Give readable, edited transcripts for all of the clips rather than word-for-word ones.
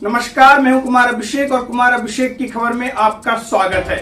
नमस्कार, मैं हूं कुमार अभिषेक और कुमार अभिषेक की खबर में आपका स्वागत है।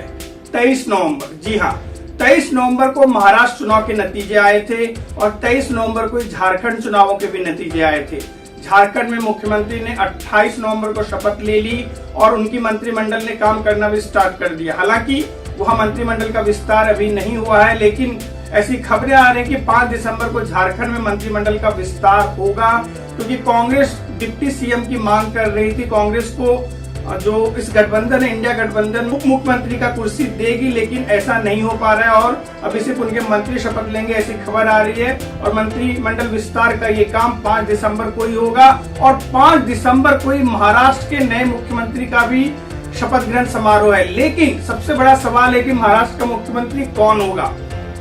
23 नवंबर, जी हां, 23 नवंबर को महाराष्ट्र चुनाव के नतीजे आए थे और 23 नवंबर को झारखंड चुनावों के भी नतीजे आए थे। झारखंड में मुख्यमंत्री ने 28 नवंबर को शपथ ले ली और उनकी मंत्रिमंडल ने काम करना भी स्टार्ट कर दिया। हालांकि वह मंत्रिमंडल का विस्तार अभी नहीं हुआ है, लेकिन ऐसी खबरें आ रही हैं कि 5 दिसंबर को झारखंड में मंत्रिमंडल का विस्तार होगा, क्योंकि कांग्रेस डिप्टी सीएम की मांग कर रही थी। कांग्रेस को जो इस गठबंधन है, इंडिया गठबंधन, मुख्यमंत्री का कुर्सी देगी, लेकिन ऐसा नहीं हो पा रहा है और अभी सिर्फ उनके मंत्री शपथ लेंगे, ऐसी खबर आ रही है। और मंत्रिमंडल विस्तार का ये काम 5 दिसंबर को ही होगा और 5 दिसंबर को ही महाराष्ट्र के नए मुख्यमंत्री का भी शपथ ग्रहण समारोह है। लेकिन सबसे बड़ा सवाल है कि महाराष्ट्र का मुख्यमंत्री कौन होगा।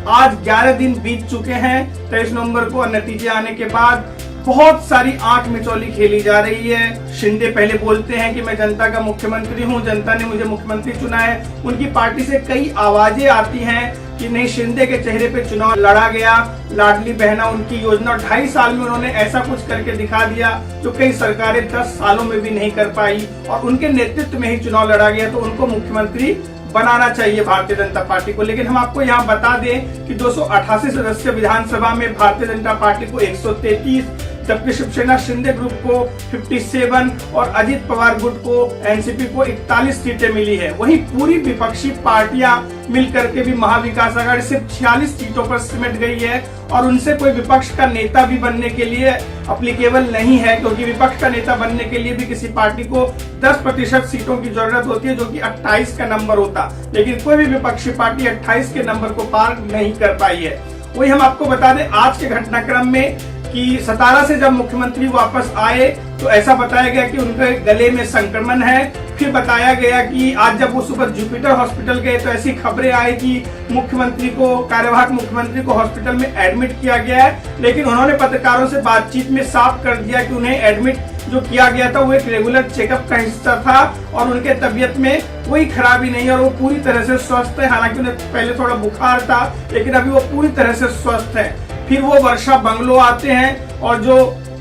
आज 11 दिन बीत चुके हैं 23 नवंबर को, और नतीजे आने के बाद बहुत सारी आंख मिचौली खेली जा रही है। शिंदे पहले बोलते हैं कि मैं जनता का मुख्यमंत्री हूं, जनता ने मुझे मुख्यमंत्री चुना है। उनकी पार्टी से कई आवाजें आती हैं कि नहीं, शिंदे के चेहरे पे चुनाव लड़ा गया, लाडली बहना उनकी योजना, 2.5 साल में उन्होंने ऐसा कुछ करके दिखा दिया जो कई सरकारें 10 सालों में भी नहीं कर पाई, और उनके नेतृत्व में ही चुनाव लड़ा गया, तो उनको मुख्यमंत्री बनाना चाहिए भारतीय जनता पार्टी को। लेकिन हम आपको यहाँ बता दें कि 288 सदस्य विधानसभा में भारतीय जनता पार्टी को 133, जबकि शिवसेना शिंदे ग्रुप को 57 और अजित पवार गुट को, एनसीपी को 41 सीटें मिली है। वहीं पूरी विपक्षी पार्टियां मिलकर के भी महाविकास आघाड़ी सिर्फ 46 सीटों पर सिमट गई है, और उनसे कोई विपक्ष का नेता भी बनने के लिए अप्लीकेबल नहीं है, क्योंकि विपक्ष का नेता बनने के लिए भी किसी पार्टी को 10% सीटों की जरूरत होती है, जो कि 28 का नंबर होता। लेकिन कोई भी विपक्षी पार्टी 28 के नंबर को पार नहीं कर पाई है। वही हम आपको बता दें आज के घटनाक्रम में कि सतारा से जब मुख्यमंत्री वापस आए तो ऐसा बताया गया कि उनके गले में संक्रमण है। फिर बताया गया कि आज जब वो सुबह जुपिटर हॉस्पिटल गए तो ऐसी खबरें आई कि मुख्यमंत्री को, कार्यवाहक मुख्यमंत्री को हॉस्पिटल में एडमिट किया गया है। लेकिन उन्होंने पत्रकारों से बातचीत में साफ कर दिया कि उन्हें एडमिट जो किया गया था वो एक रेगुलर चेकअप का हिस्सा था और उनके तबियत में कोई खराबी नहीं है और वो पूरी तरह से स्वस्थ है। हालांकि उन्हें पहले थोड़ा बुखार था, लेकिन अभी वो पूरी तरह से स्वस्थ है। फिर वो वर्षा बंगलो आते हैं और जो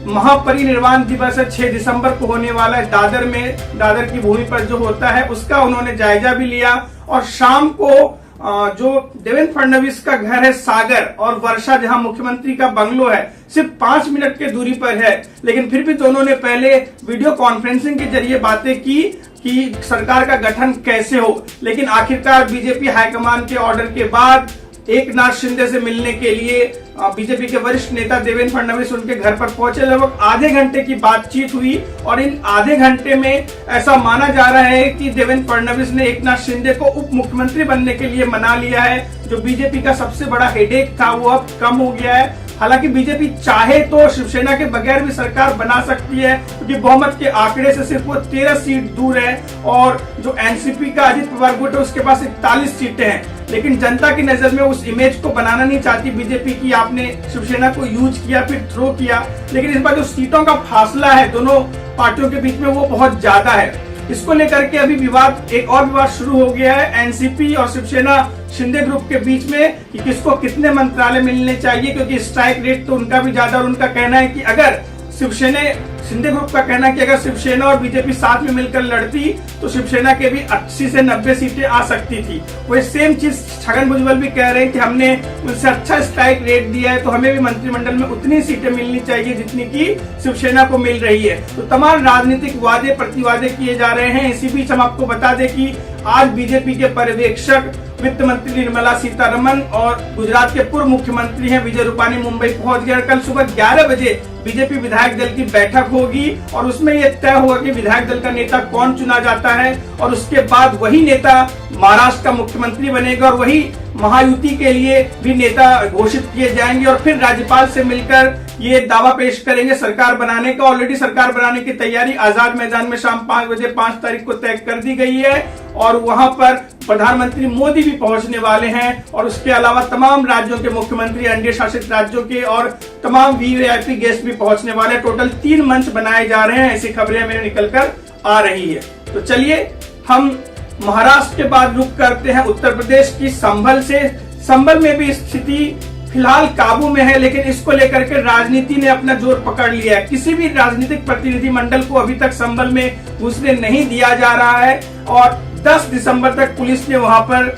महापरिनिर्वाण दिवस है 6 दिसंबर को होने वाला है दादर में, दादर की भूमि पर जो होता है उसका उन्होंने जायजा भी लिया। और शाम को जो देवेंद्र फडणवीस का घर है सागर और वर्षा जहां मुख्यमंत्री का बंगलो है सिर्फ 5 मिनट के दूरी पर है, लेकिन फिर भी दोनों ने पहले वीडियो कॉन्फ्रेंसिंग के जरिए बातें की कि सरकार का गठन कैसे हो। लेकिन आखिरकार बीजेपी हाईकमान के ऑर्डर के बाद एकनाथ शिंदे से मिलने के लिए बीजेपी के वरिष्ठ नेता देवेंद्र फडणवीस उनके घर पर पहुंचे। लगभग आधे घंटे की बातचीत हुई और इन आधे घंटे में ऐसा माना जा रहा है कि देवेंद्र फडणवीस ने एकनाथ शिंदे को उप मुख्यमंत्री बनने के लिए मना लिया है। जो बीजेपी का सबसे बड़ा हेडेक था वो अब कम हो गया है। हालांकि बीजेपी चाहे तो शिवसेना के बगैर भी सरकार बना सकती है, क्योंकि बहुमत के आंकड़े से सिर्फ वो 13 सीट दूर है, और जो एनसीपी का अजित पवार गुट है उसके पास 41 सीटें हैं। लेकिन जनता की नजर में उस इमेज को बनाना नहीं चाहती बीजेपी की आपने शिवसेना को यूज किया फिर थ्रो किया। लेकिन इस बार जो सीटों का फासला है दोनों पार्टियों के बीच में वो बहुत ज्यादा है। इसको लेकर के अभी विवाद, एक और विवाद शुरू हो गया है एनसीपी और शिवसेना शिंदे ग्रुप के बीच में कि किसको कितने मंत्रालय मिलने चाहिए, क्योंकि स्ट्राइक रेट तो उनका भी ज्यादा, और उनका कहना है कि अगर शिंदे ग्रुप का कहना है कि अगर शिवसेना और बीजेपी साथ में मिलकर लड़ती तो शिवसेना के भी 80 से 90 सीटें आ सकती थी। वही सेम चीज छगन भुजबल भी कह रहे हैं कि हमने उनसे अच्छा स्ट्राइक रेट दिया है तो हमें भी मंत्रिमंडल में उतनी सीटें मिलनी चाहिए जितनी की शिवसेना को मिल रही है। तो तमाम राजनीतिक वादे प्रतिवादे किए जा रहे हैं। इसी बीच हम आपको बता दें कि आज बीजेपी के पर्यवेक्षक वित्त मंत्री निर्मला सीतारमन और गुजरात के पूर्व मुख्यमंत्री हैं विजय रूपानी मुंबई पहुंच गए। कल सुबह 11 बजे बीजेपी विधायक दल की बैठक होगी और उसमें यह तय होगा कि विधायक दल का नेता कौन चुना जाता है, और उसके बाद वही नेता महाराष्ट्र का मुख्यमंत्री बनेगा और वही महायुति के लिए भी नेता घोषित किए जाएंगे। और फिर राज्यपाल से मिलकर ये दावा पेश करेंगे सरकार बनाने का। ऑलरेडी सरकार बनाने की तैयारी आजाद मैदान में शाम 5 बजे 5 तारीख को तय कर दी गई है, और वहां पर प्रधानमंत्री मोदी भी पहुंचने वाले हैं, और उसके अलावा तमाम राज्यों के मुख्यमंत्री, एनडीए शासित राज्यों के और तमाम वीवीआईपी गेस्ट भी पहुंचने वाले हैं। टोटल 3 मंच बनाए जा रहे हैं, ऐसी खबरें हमें निकलकर आ रही है। तो चलिए हम महाराष्ट्र के बाद रुख करते हैं उत्तर प्रदेश की संभल से। संभल में भी स्थिति फिलहाल काबू में है, लेकिन इसको लेकर के राजनीति ने अपना जोर पकड़ लिया है। किसी भी राजनीतिक प्रतिनिधि मंडल को अभी तक संभल में घुसने नहीं दिया जा रहा है और 10 दिसंबर तक पुलिस ने वहां पर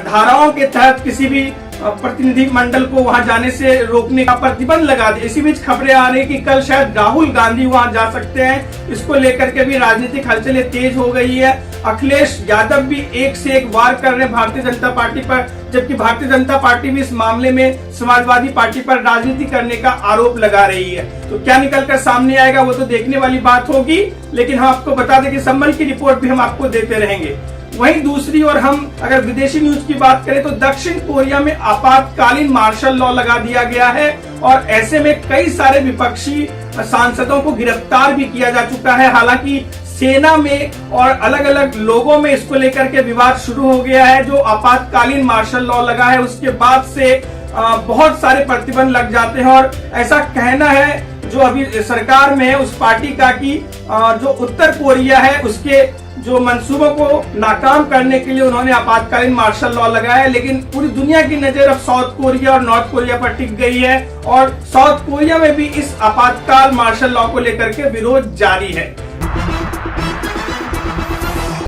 धाराओं के तहत किसी भी प्रतिनिधि मंडल को वहां जाने से रोकने का प्रतिबंध लगा दिया। इसी बीच खबरें आ रही कि कल शायद राहुल गांधी वहां जा सकते हैं। इसको लेकर के भी राजनीतिक हलचलें तेज हो गई है। अखिलेश यादव भी एक से एक वार कर रहे हैं भारतीय जनता पार्टी पर, जबकि भारतीय जनता पार्टी भी इस मामले में समाजवादी पार्टी पर राजनीति करने का आरोप लगा रही है। तो क्या निकलकर सामने आएगा वो तो देखने वाली बात होगी, लेकिन हम आपको बता दें कि संभल की रिपोर्ट भी हम आपको देते रहेंगे। वहीं दूसरी ओर हम अगर विदेशी न्यूज की बात करें तो दक्षिण कोरिया में आपातकालीन मार्शल लॉ लगा दिया गया है और ऐसे में कई सारे विपक्षी सांसदों को गिरफ्तार भी किया जा चुका है। हालांकि सेना में और अलग अलग लोगों में इसको लेकर के विवाद शुरू हो गया है। जो आपातकालीन मार्शल लॉ लगा है उसके बाद से बहुत सारे प्रतिबंध लग जाते हैं और ऐसा कहना है जो अभी सरकार में है उस पार्टी का कि जो उत्तर कोरिया है उसके जो मंसूबों को नाकाम करने के लिए उन्होंने आपातकालीन मार्शल लॉ लगाया है। लेकिन पूरी दुनिया की नजर अब साउथ कोरिया और नॉर्थ कोरिया पर टिक गई है और साउथ कोरिया में भी इस आपातकाल मार्शल लॉ को लेकर के विरोध जारी है।